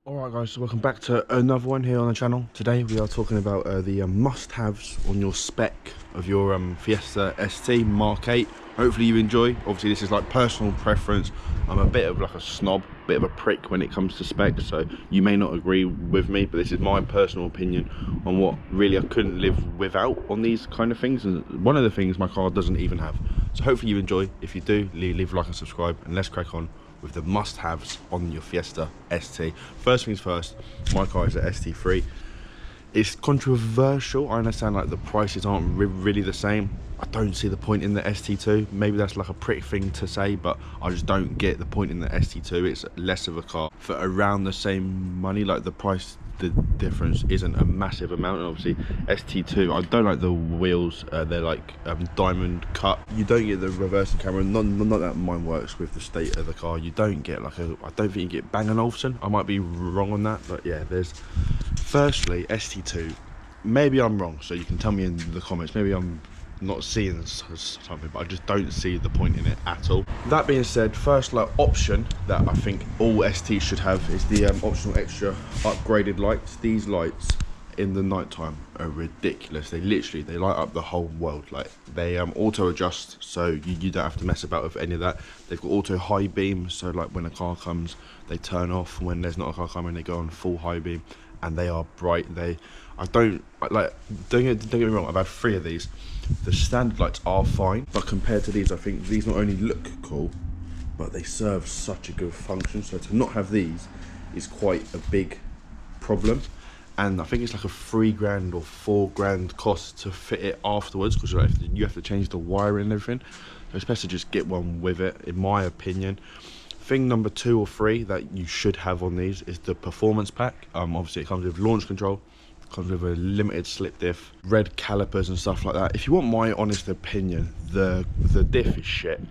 Alright guys, so welcome back to another one here on the channel. Today we are talking about the must-haves on your spec of your Fiesta ST Mark 8. Hopefully you enjoy. Obviously this is like personal preference. I'm a bit of like a snob, bit of a prick when it comes to specs, so you may not agree with me, but this is my personal opinion on what really I couldn't live without on these kind of things, and one of the things my car doesn't even have. So hopefully you enjoy. If you do, leave a like and subscribe, and let's crack on with the must-haves on your Fiesta ST. First things first, my car is a ST3. It's controversial. I understand like the prices aren't really the same. I don't see the point in the ST2. Maybe that's like a prick thing to say, but I just don't get the point in the ST2. It's less of a car for around the same money. Like the price, the difference isn't a massive amount. And obviously ST2, I don't like the wheels. They're like diamond cut. You don't get the reversing camera. Not that mine works with the state of the car. You don't get like a, I don't think you get Bang & Olufsen. I might be wrong on that, but yeah, there's firstly ST2. Maybe I'm wrong, so you can tell me in the comments. Maybe I'm not seeing something, but I just don't see the point in it at all. That being said, first like option that I think all STs should have is the optional extra upgraded lights. These lights in the night time are ridiculous. They light up the whole world. Like they auto adjust, so you don't have to mess about with any of that. They've got auto high beam, so like when a car comes they turn off, when there's not a car coming they go on full high beam, and they are bright. Don't get me wrong, I've had 3 of these. The standard lights are fine, but compared to these, I think these not only look cool, but they serve such a good function. So to not have these is quite a big problem. And I think it's like a £3 or £4 cost to fit it afterwards, because you have to change the wiring and everything. So it's best to just get one with it, in my opinion. Thing number 2 or 3 that you should have on these is the performance pack. Obviously it comes with launch control, comes with a limited slip diff, red calipers and stuff like that. If you want my honest opinion, the diff is shit.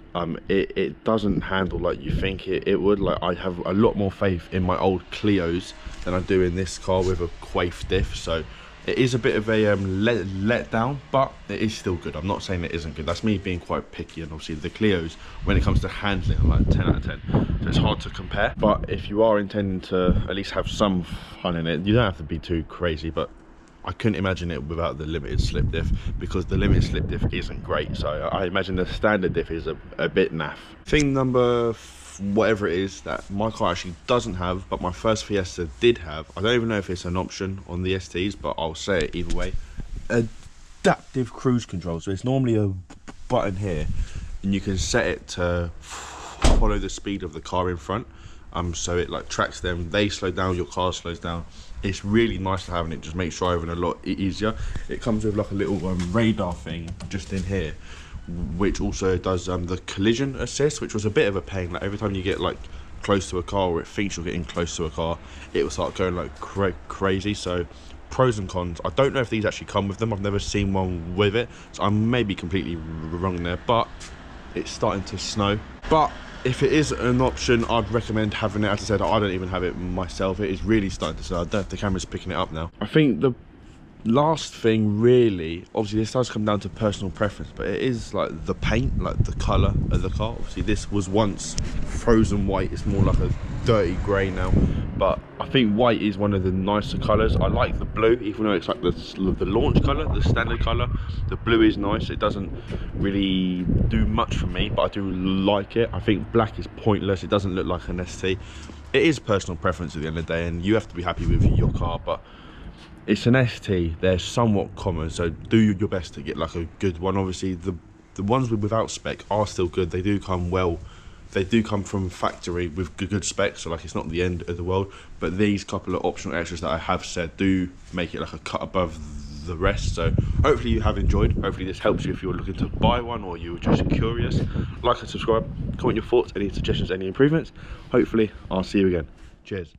It doesn't handle like you think it would. Like I have a lot more faith in my old Clios than I do in this car with a Quaif diff, so it is a bit of a let down, but it is still good. I'm not saying it isn't good. That's me being quite picky, and obviously the Clios, when it comes to handling, are like 10 out of 10. So it's hard to compare. But if you are intending to at least have some fun in it, you don't have to be too crazy, but I couldn't imagine it without the limited slip diff, because the limited slip diff isn't great. So I imagine the standard diff is a bit naff. Thing number whatever it is that my car actually doesn't have, but my first Fiesta did have. I don't even know if it's an option on the STs, but I'll say it either way. Adaptive cruise control. So it's normally a button here, and you can set it to follow the speed of the car in front. So it like tracks them. They slow down, your car slows down. It's really nice to have, and it just makes driving a lot easier. It comes with like a little radar thing just in here, which also does the collision assist, which was a bit of a pain. Like every time you get like close to a car, or it thinks you're getting close to a car, it will start going like crazy. So pros and cons. I don't know if these actually come with them. I've never seen one with it, so I may be completely wrong there, but it's starting to snow. But if it is an option, I'd recommend having it. As I said, I don't even have it myself. It is really starting to snow. I don't know if the camera's picking it up now. I think the last thing really, obviously this does come down to personal preference, but it is like the paint, like the color of the car. Obviously this was once frozen white, it's more like a dirty gray now, but I think white is one of the nicer colors. I like the blue, even though it's like the launch color, the standard color. The blue is nice. It doesn't really do much for me, but I do like it. I think black is pointless. It doesn't look like an ST. It is personal preference at the end of the day, and you have to be happy with your car, but it's an ST, they're somewhat common, so do your best to get like a good one. Obviously the ones without spec are still good. They do come they do come from factory with good specs, so like it's not the end of the world. But these couple of optional extras that I have said do make it like a cut above the rest. So hopefully you have enjoyed. Hopefully this helps you if you're looking to buy one, or you're just curious. Like and subscribe, comment your thoughts, any suggestions, any improvements. Hopefully I'll see you again. Cheers.